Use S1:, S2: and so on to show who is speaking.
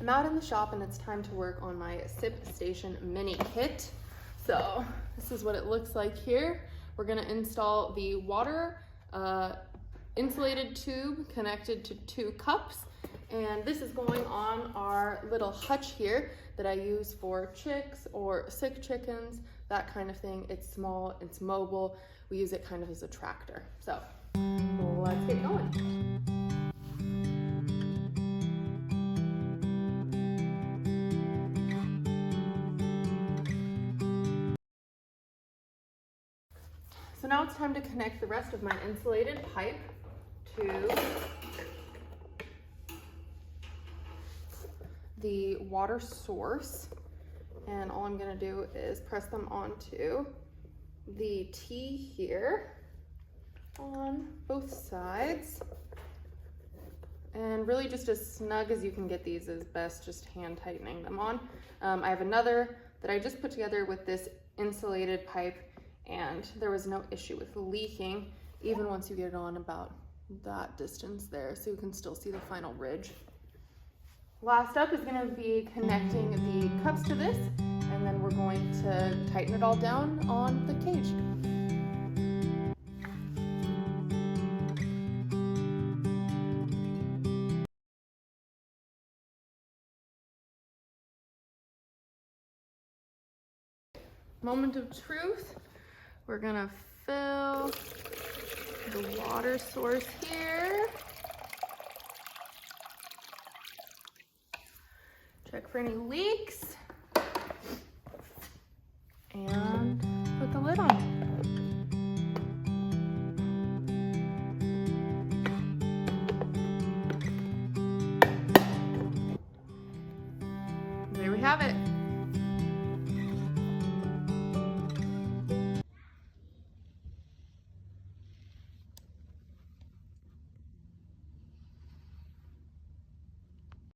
S1: I'm out in the shop and it's time to work on my SIP Station mini kit. So this is what it looks like here. We're gonna install the water insulated tube connected to 2 cups. And this is going on our little hutch here that I use for chicks or sick chickens, that kind of thing. It's small, it's mobile. We use it kind of as a tractor. So let's get going. So now it's time to connect the rest of my insulated pipe to the water source. And all I'm gonna do is press them onto the T here on both sides. And really just as snug as you can get these is best, just hand tightening them on. I have another that I just put together with this insulated pipe, and there was no issue with leaking, even once you get it on about that distance there, so you can still see the final ridge. Last up is gonna be connecting the cups to this, and then we're going to tighten it all down on the cage. Moment of truth. We're gonna fill the water source here. Check for any leaks. And put the lid on. There we have it.